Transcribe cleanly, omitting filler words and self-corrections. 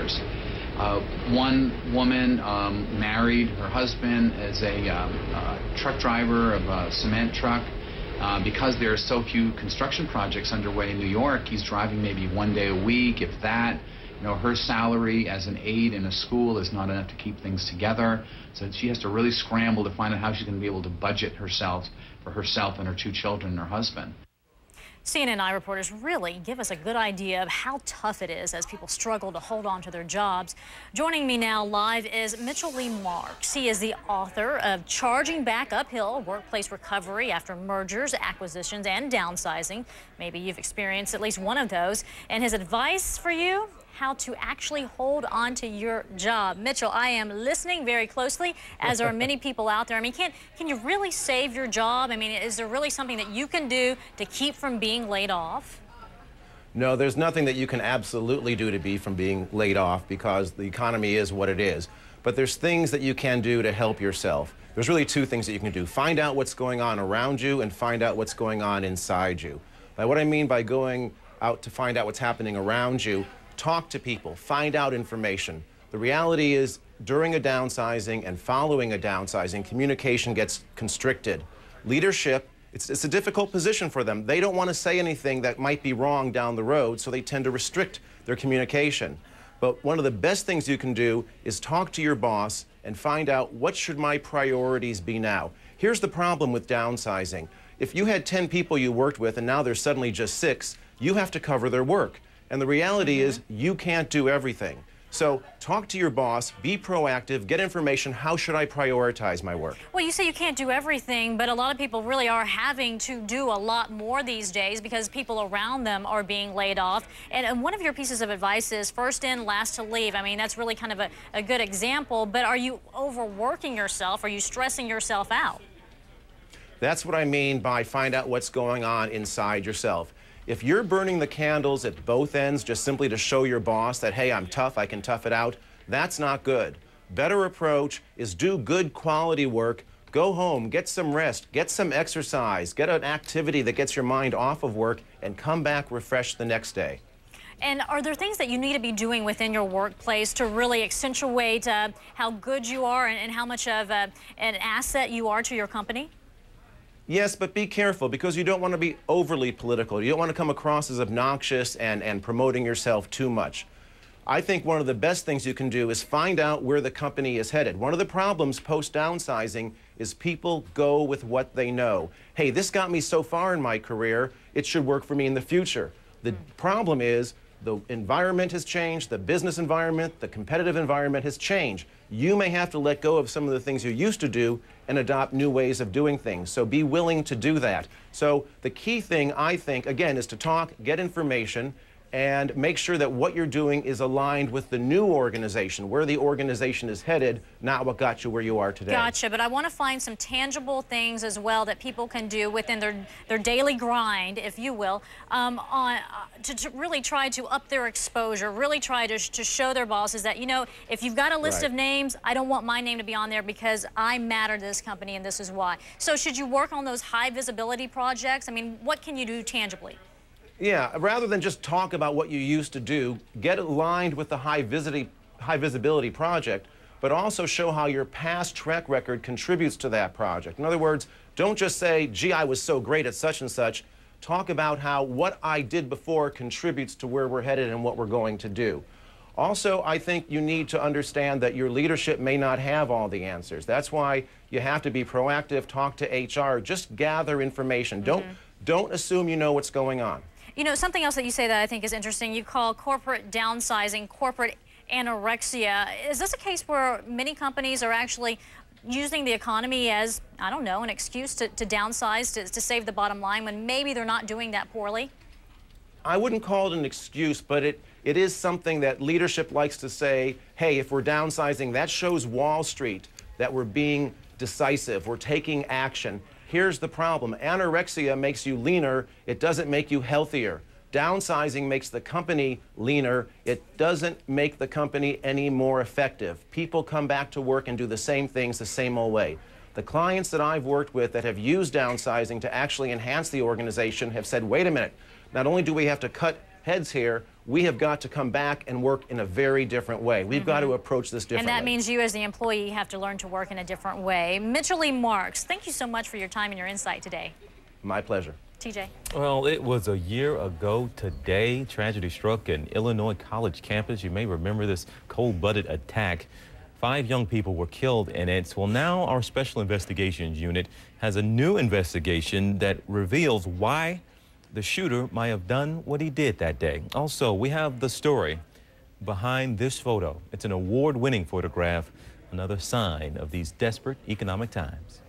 others. One woman married, her husband is a truck driver of a cement truck. Because there are so few construction projects underway in New York, he's driving maybe one day a week, if that. You know, her salary as an aide in a school is not enough to keep things together, so she has to really scramble to find out how she's going to be able to budget herself for herself and her 2 children and her husband. CNN reporters really give us a good idea of how tough it is as people struggle to hold on to their jobs. Joining me now live is Mitchell Lee Marks. He is the author of Charging Back Uphill, Workplace Recovery After Mergers, Acquisitions, and Downsizing. Maybe you've experienced at least one of those. And his advice for you, how to actually hold on to your job. Mitchell, I am listening very closely, as are many people out there. I mean, can you really save your job? I mean, is there really something that you can do to keep from being laid off? No, there's nothing that you can absolutely do to be from being laid off because the economy is what it is. But there's things that you can do to help yourself. There's really 2 things that you can do. Find out what's going on around you and find out what's going on inside you. Now, what I mean by going out to find out what's happening around you, talk to people, find out information. The reality is, during a downsizing and following a downsizing, communication gets constricted. Leadership, it's a difficult position for them. They don't want to say anything that might be wrong down the road, so they tend to restrict their communication. But one of the best things you can do is talk to your boss and find out, what should my priorities be now? Here's the problem with downsizing. If you had 10 people you worked with and now there's suddenly just 6, you have to cover their work. And the reality is, you can't do everything. So talk to your boss, be proactive, get information. How should I prioritize my work? Well, you say you can't do everything, but a lot of people really are having to do a lot more these days because people around them are being laid off. And one of your pieces of advice is first in, last to leave. I mean, that's really kind of a good example, but are you overworking yourself? Are you stressing yourself out? That's what I mean by find out what's going on inside yourself. If you're burning the candles at both ends just simply to show your boss that, hey, I'm tough, I can tough it out, that's not good. Better approach is do good quality work, go home, get some rest, get some exercise, get an activity that gets your mind off of work, and come back refreshed the next day. And are there things that you need to be doing within your workplace to really accentuate how good you are and how much of an asset you are to your company? Yes, but be careful because you don't want to be overly political. You don't want to come across as obnoxious and promoting yourself too much. I think one of the best things you can do is find out where the company is headed. One of the problems post-downsizing is people go with what they know. Hey, this got me so far in my career, it should work for me in the future. The problem is the environment has changed, the business environment, the competitive environment has changed. You may have to let go of some of the things you used to do and adopt new ways of doing things. So be willing to do that. So the key thing, I think, again, is to talk, get information, and make sure that what you're doing is aligned with the new organization, where the organization is headed, not what got you where you are today. Gotcha, but I want to find some tangible things as well that people can do within their daily grind, if you will, to really try to up their exposure, really try to show their bosses that, you know, if you've got a list of names, I don't want my name to be on there because I matter to this company and this is why. So should you work on those high visibility projects? I mean, what can you do tangibly? Yeah, rather than just talk about what you used to do, get aligned with the high visibility project, but also show how your past track record contributes to that project. In other words, don't just say, gee, I was so great at such and such. Talk about how what I did before contributes to where we're headed and what we're going to do. Also, I think you need to understand that your leadership may not have all the answers. That's why you have to be proactive, talk to HR, just gather information. Don't assume you know what's going on. You know, something else that you say that I think is interesting, you call corporate downsizing corporate anorexia. Is this a case where many companies are actually using the economy as, I don't know, an excuse to downsize, to save the bottom line when maybe they're not doing that poorly? I wouldn't call it an excuse, but it is something that leadership likes to say, hey, if we're downsizing, that shows Wall Street that we're being decisive, we're taking action. Here's the problem. Anorexia makes you leaner. It doesn't make you healthier. Downsizing makes the company leaner. It doesn't make the company any more effective. People come back to work and do the same things the same old way. The clients that I've worked with that have used downsizing to actually enhance the organization have said, wait a minute, not only do we have to cut heads here, we have got to come back and work in a very different way. We've got to approach this differently. And that means you as the employee have to learn to work in a different way. Mitchell Lee Marks, thank you so much for your time and your insight today. My pleasure. TJ. Well, it was a year ago today. Tragedy struck an Illinois college campus. You may remember this cold-blooded attack. 5 young people were killed in it. Well, now our Special Investigations Unit has a new investigation that reveals why the shooter might have done what he did that day. Also, we have the story behind this photo. It's an award-winning photograph, another sign of these desperate economic times.